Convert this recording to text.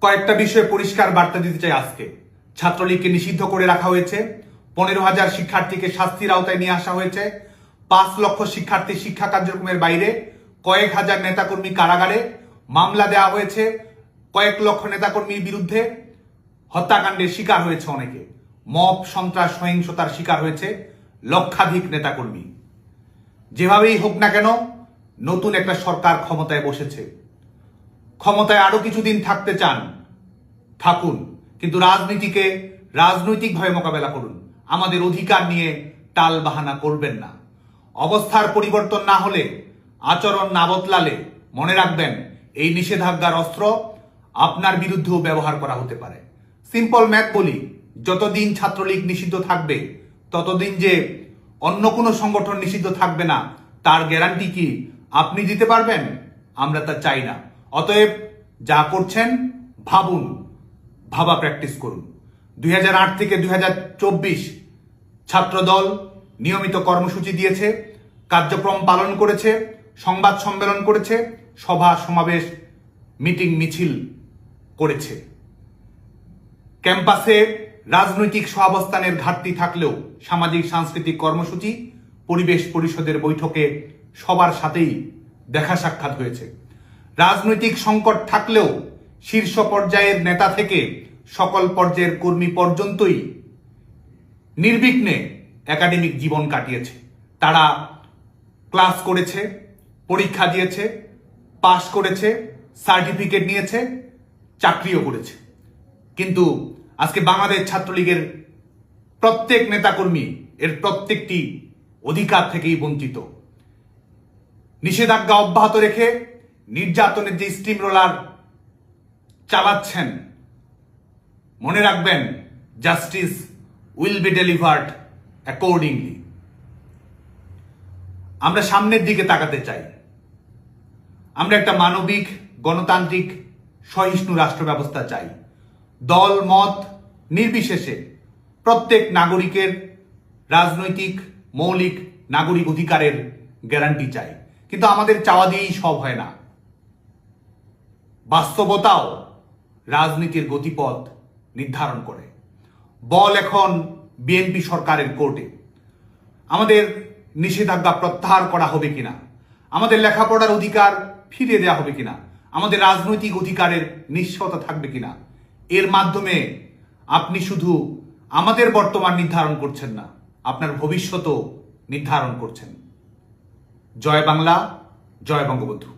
কয়েকটা বিষয়ে পরিষ্কার বার্তা দিতে চাই। আজকে ছাত্রলীগকে নিষিদ্ধ করে রাখা হয়েছে, 15,000 শিক্ষার্থীকে শাস্তির আওতায় নিয়ে আসা হয়েছে, 5 লক্ষ শিক্ষার্থী শিক্ষা কার্যক্রমের বাইরে, কয়েক হাজার নেতাকর্মী কারাগারে, মামলা দেওয়া হয়েছে কয়েক লক্ষ নেতাকর্মীর বিরুদ্ধে, হত্যাকাণ্ডের শিকার হয়েছে অনেকে, মব সন্ত্রাস সহিংসতার শিকার হয়েছে লক্ষাধিক নেতাকর্মী। যেভাবেই হোক না কেন নতুন একটা সরকার ক্ষমতায় বসেছে, ক্ষমতায় আরো কিছুদিন থাকতে চান, থাকুন, কিন্তু রাজনীতিকে রাজনৈতিকভাবে মোকাবেলা করুন। আমাদের অধিকার নিয়ে টাল বাহানা করবেন না। অবস্থার পরিবর্তন না হলে, আচরণ না বদলালে মনে রাখবেন এই নিষেধাজ্ঞার অস্ত্র আপনার বিরুদ্ধেও ব্যবহার করা হতে পারে। সিম্পল ম্যাথ বলি, যতদিন ছাত্রলীগ নিষিদ্ধ থাকবে ততদিন যে অন্য কোনো সংগঠন নিষিদ্ধ থাকবে না তার গ্যারান্টি কি আপনি দিতে পারবেন? আমরা তা চাই না। অতএব যা করছেন ভাবুন, ভাবা প্র্যাকটিস করুন। 2008 থেকে 2024 ছাত্রদল নিয়মিত কর্মসূচি দিয়েছে, কার্যক্রম পালন করেছে, সংবাদ সম্মেলন করেছে, সভা সমাবেশ মিটিং মিছিল করেছে। ক্যাম্পাসে রাজনৈতিক সহাবস্থানের ঘাটতি থাকলেও সামাজিক সাংস্কৃতিক কর্মসূচি, পরিবেশ পরিষদের বৈঠকে সবার সাথেই দেখা সাক্ষাৎ হয়েছে। রাজনৈতিক সংকট থাকলেও শীর্ষ পর্যায়ের নেতা থেকে সকল পর্যায়ের কর্মী পর্যন্তই নির্বিঘ্নে একাডেমিক জীবন কাটিয়েছে। তারা ক্লাস করেছে, পরীক্ষা দিয়েছে, পাশ করেছে, সার্টিফিকেট নিয়েছে, চাকরিও করেছে। কিন্তু আজকে বাংলাদেশ ছাত্রলীগের প্রত্যেক নেতাকর্মী এর প্রত্যেকটি অধিকার থেকেই বঞ্চিত। নিষেধাজ্ঞা অব্যাহত রেখে নির্যাতনের যে স্টিম রোলার চালাচ্ছেন, মনে রাখবেন justice will be delivered accordingly. আমরা সামনের দিকে তাকাতে চাই। আমরা একটা মানবিক, গণতান্ত্রিক, সহিষ্ণু রাষ্ট্র ব্যবস্থা চাই। দল মত নির্বিশেষে প্রত্যেক নাগরিকের রাজনৈতিক মৌলিক নাগরিক অধিকারের গ্যারান্টি চাই। কিন্তু আমাদের চাওয়া দিয়েই সব হয় না। বাস্তবতাও রাজনীতির গতিপথ নির্ধারণ করে। বল এখন বিএনপি সরকারের কোর্টে। আমাদের নিষেধাজ্ঞা প্রত্যাহার করা হবে কিনা, আমাদের লেখাপড়ার অধিকার ফিরিয়ে দেওয়া হবে কিনা, আমাদের রাজনৈতিক অধিকারের নিশ্চয়তা থাকবে কিনা, এর মাধ্যমে আপনি শুধু আমাদের বর্তমান নির্ধারণ করছেন না, আপনার ভবিষ্যতও নির্ধারণ করছেন। জয় বাংলা, জয় বঙ্গবন্ধু।